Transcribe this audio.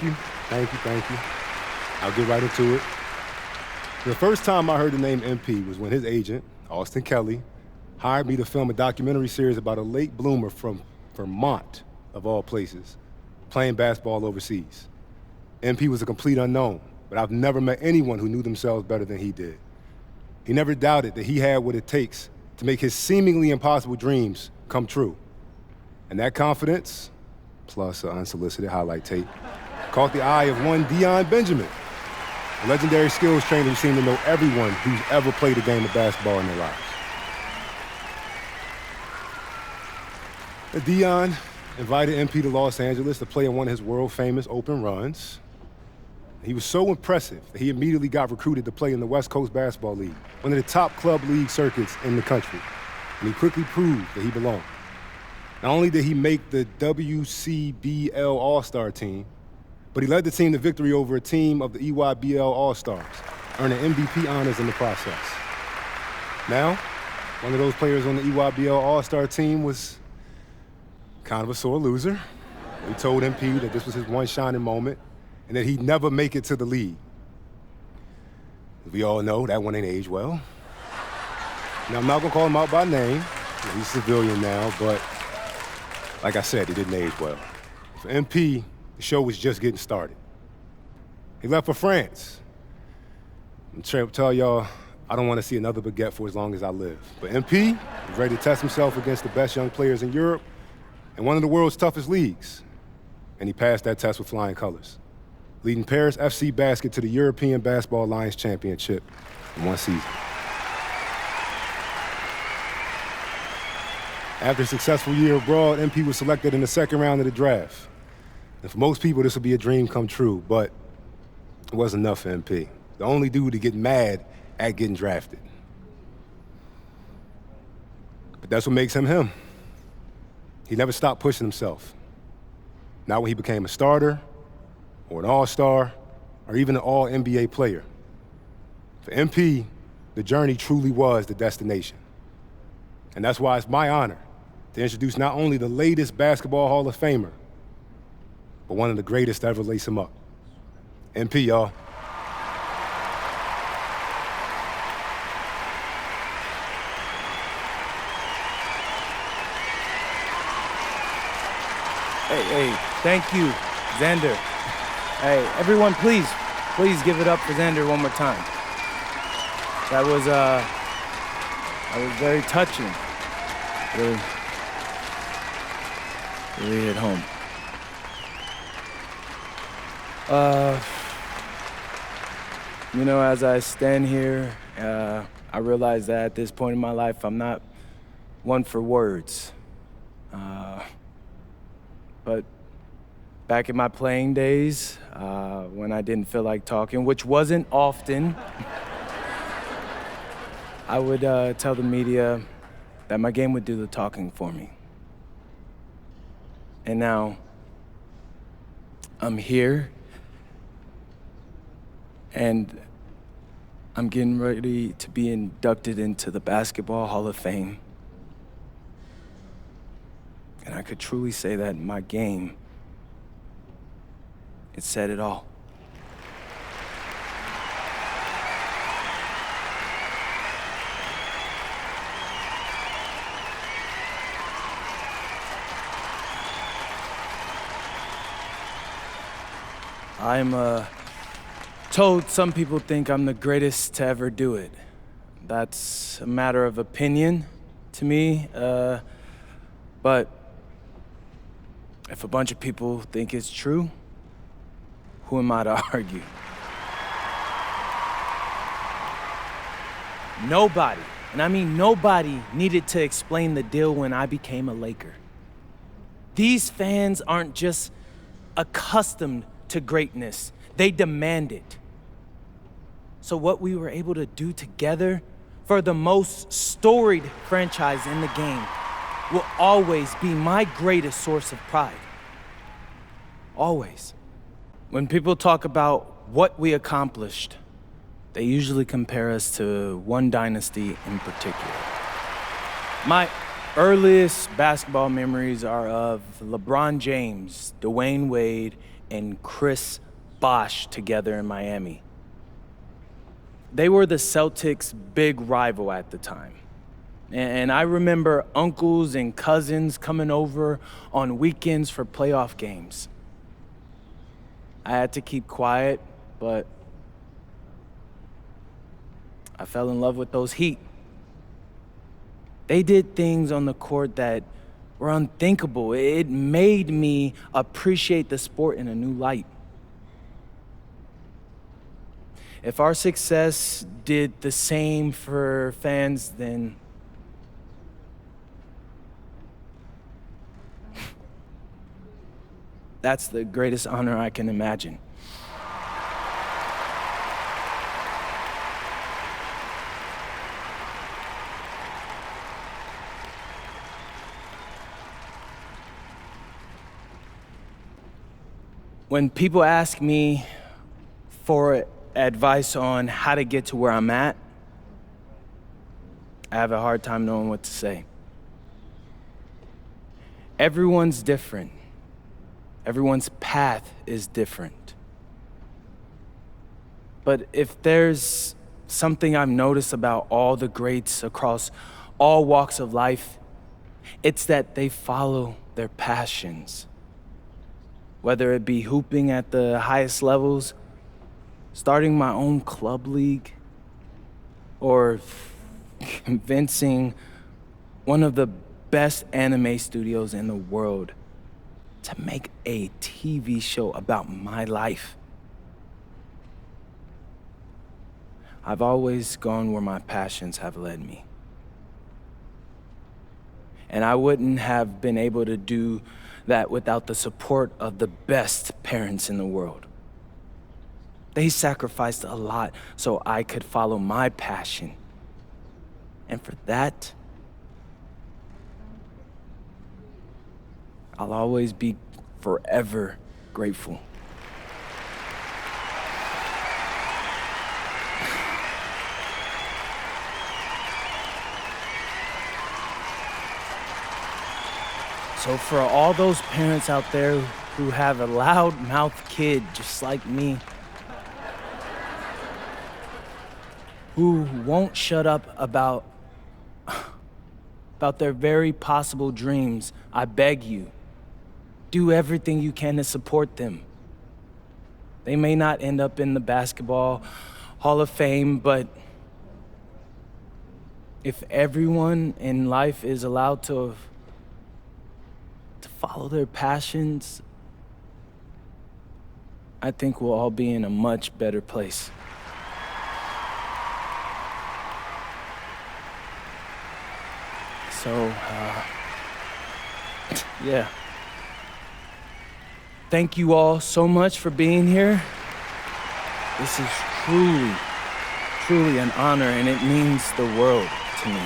you. Thank you. I'll get right into it. The first time I heard the name MP was when his agent, Austin Kelly, hired me to film a documentary series about a late bloomer from Vermont, of all places, playing basketball overseas. MP was a complete unknown, but I've never met anyone who knew themselves better than he did. He never doubted that he had what it takes to make his seemingly impossible dreams come true. And that confidence, plus an unsolicited highlight tape, caught the eye of one Deion Benjamin, a legendary skills trainer who seemed to know everyone who's ever played a game of basketball in their lives. Deion invited MP to Los Angeles to play in one of his world-famous open runs. He was so impressive that he immediately got recruited to play in the West Coast Basketball League, one of the top club league circuits in the country. And he quickly proved that he belonged. Not only did he make the WCBL All-Star team, but he led the team to victory over a team of the EYBL All-Stars, earning MVP honors in the process. Now, one of those players on the EYBL All-Star team was kind of a sore loser. We told MP that this was his one shining moment and that he'd never make it to the league. As we all know, that one ain't aged well. Now, I'm not gonna call him out by name. He's a civilian now, but like I said, he didn't age well. For MP, the show was just getting started. He left for France. I'm trying to tell y'all, I don't want to see another baguette for as long as I live. But MP was ready to test himself against the best young players in Europe and one of the world's toughest leagues. And he passed that test with flying colors, leading Paris FC Basket to the European Basketball Alliance Championship in one season. After a successful year abroad, MP was selected in the second round of the draft. And for most people, this would be a dream come true, but it wasn't enough for MP. The only dude to get mad at getting drafted. But that's what makes him him. He never stopped pushing himself. Not when he became a starter, or an all-star, or even an all-NBA player. For MP, the journey truly was the destination. And that's why it's my honor to introduce not only the latest Basketball Hall of Famer, but one of the greatest to ever lace him up. MP, y'all. Hey, thank you, Xander. Hey, everyone, please give it up for Xander one more time. That was very touching. Really hit home. As I stand here, I realize that at this point in my life, I'm not one for words. But back in my playing days, when I didn't feel like talking, which wasn't often, I would tell the media that my game would do the talking for me. And now, I'm here, and I'm getting ready to be inducted into the Basketball Hall of Fame. And I could truly say that my game, it said it all. I'm told some people think I'm the greatest to ever do it. That's a matter of opinion to me, but if a bunch of people think it's true, who am I to argue? Nobody, and I mean nobody, needed to explain the deal when I became a Laker. These fans aren't just accustomed to greatness, they demand it. So what we were able to do together for the most storied franchise in the game will always be my greatest source of pride. Always. When people talk about what we accomplished, they usually compare us to one dynasty in particular. My earliest basketball memories are of LeBron James, Dwayne Wade, and Chris Bosh together in Miami. They were the Celtics' big rival at the time. And I remember uncles and cousins coming over on weekends for playoff games. I had to keep quiet, but I fell in love with those Heat. They did things on the court that were unthinkable. It made me appreciate the sport in a new light. If our success did the same for fans, then that's the greatest honor I can imagine. When people ask me for advice on how to get to where I'm at, I have a hard time knowing what to say. Everyone's different. Everyone's path is different. But if there's something I've noticed about all the greats across all walks of life, it's that they follow their passions. Whether it be hooping at the highest levels, starting my own club league, or convincing one of the best anime studios in the world to make a TV show about my life. I've always gone where my passions have led me. And I wouldn't have been able to do that without the support of the best parents in the world. They sacrificed a lot so I could follow my passion. And for that, I'll always be forever grateful. So for all those parents out there who have a loud-mouthed kid just like me, who won't shut up about their very possible dreams, I beg you, do everything you can to support them. They may not end up in the Basketball Hall of Fame, but if everyone in life is allowed to follow their passions, I think we'll all be in a much better place. So, yeah. Thank you all so much for being here. This is truly, truly an honor, and it means the world to me.